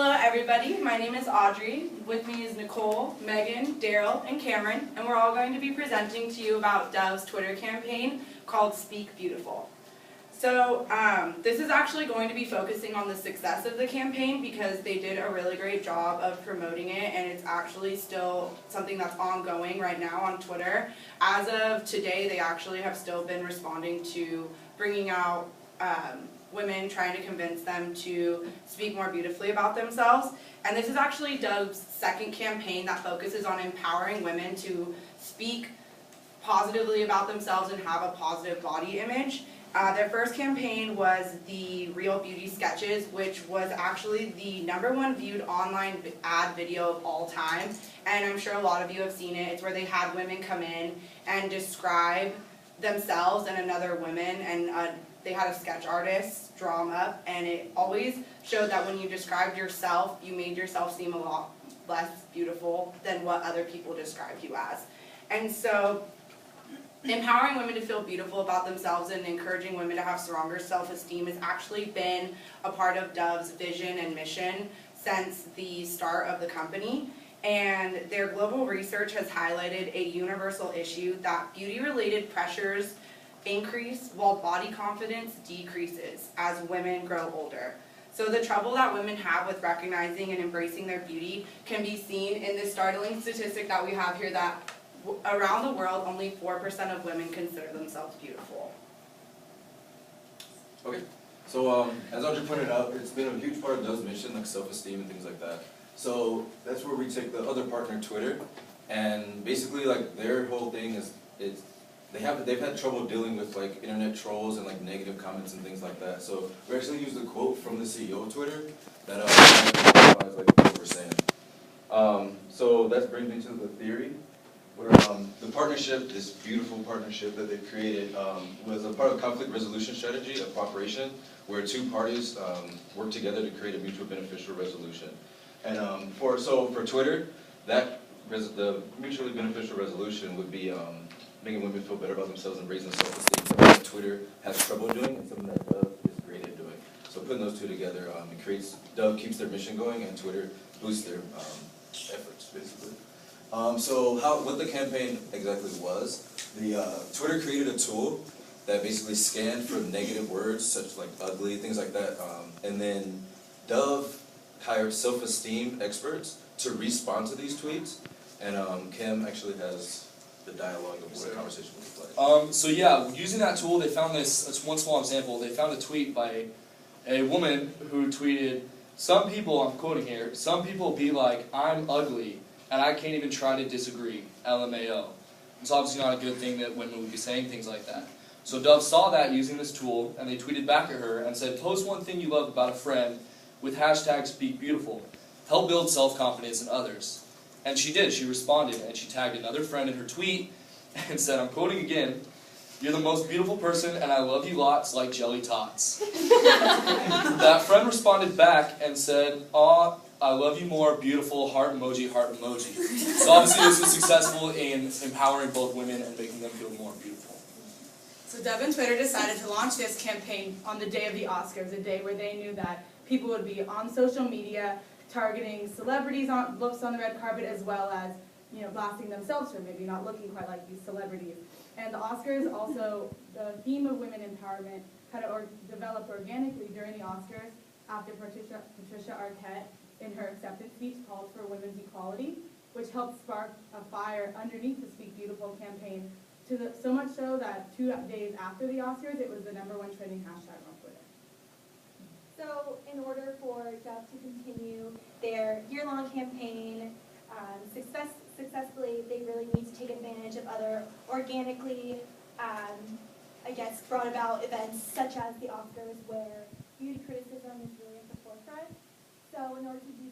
Hello everybody, my name is Audrey. With me is Nicole, Megan, Daryl, and Cameron, and we're all going to be presenting to you about Dove's Twitter campaign called Speak Beautiful. So this is actually going to be focusing on the success of the campaign because they did a really great job of promoting it, and it's actually still something that's ongoing right now on Twitter. As of today, they actually have still been responding to bringing out women, trying to convince them to speak more beautifully about themselves. And this is actually Dove's second campaign that focuses on empowering women to speak positively about themselves and have a positive body image. Their first campaign was the Real Beauty Sketches, which was actually the #1 viewed online ad video of all time. And I'm sure a lot of you have seen it. It's where they had women come in and describe themselves and another woman, and they had a sketch artist draw them up, and it always showed that when you described yourself, you made yourself seem a lot less beautiful than what other people described you as. And so empowering women to feel beautiful about themselves and encouraging women to have stronger self-esteem has actually been a part of Dove's vision and mission since the start of the company. And their global research has highlighted a universal issue that beauty-related pressures increase while body confidence decreases as women grow older. So the trouble that women have with recognizing and embracing their beauty can be seen in this startling statistic that we have here that around the world, only 4% of women consider themselves beautiful. Okay, so as Audrey pointed out, it's been a huge part of Dove's mission, like self-esteem and things like that. So that's where we take the other partner, Twitter, and basically like their whole thing is they've had trouble dealing with like internet trolls and like negative comments and things like that. So we actually used a quote from the CEO of Twitter that like what we're saying. So that brings me to the theory. Where the partnership, this beautiful partnership that they've created, was a part of conflict resolution strategy of cooperation, where two parties work together to create a mutual beneficial resolution. And for Twitter, the mutually beneficial resolution would be making women feel better about themselves and raising self-esteem, something that Twitter has trouble doing and something that Dove is great at doing. So putting those two together, Dove keeps their mission going and Twitter boosts their efforts, basically. What the campaign exactly was, Twitter created a tool that basically scanned for negative words, such as like ugly, things like that, and then Dove hired self-esteem experts to respond to these tweets, and Kim actually has the dialogue of what the conversation was like. So yeah, using that tool, they found it's one small example, they found a tweet by a woman who tweeted, "Some people," I'm quoting here, "some people be like, I'm ugly, and I can't even try to disagree, LMAO." It's obviously not a good thing that women would be saying things like that. So Dove saw that using this tool, and they tweeted back at her and said, "Post one thing you love about a friend with hashtag #SpeakBeautiful. Help build self-confidence in others." And she did, she responded, and she tagged another friend in her tweet and said, I'm quoting again, "You're the most beautiful person, and I love you lots like jelly tots." That friend responded back and said, "Aw, I love you more, beautiful, heart emoji, heart emoji." So obviously this was successful in empowering both women and making them feel more beautiful. So Dove and Twitter decided to launch this campaign on the day of the Oscars, a day where they knew that people would be on social media targeting celebrities' looks on the red carpet, as well as blasting themselves for maybe not looking quite like these celebrities. And the Oscars also, the theme of women empowerment had developed organically during the Oscars after Patricia Arquette in her acceptance speech called for women's equality, which helped spark a fire underneath the Speak Beautiful campaign, so much so that 2 days after the Oscars, it was the #1 trending hashtag on Twitter. So in order for Dove to continue their year-long campaign successfully, they really need to take advantage of other organically, brought about events such as the Oscars, where beauty criticism is really at the forefront. So in order to do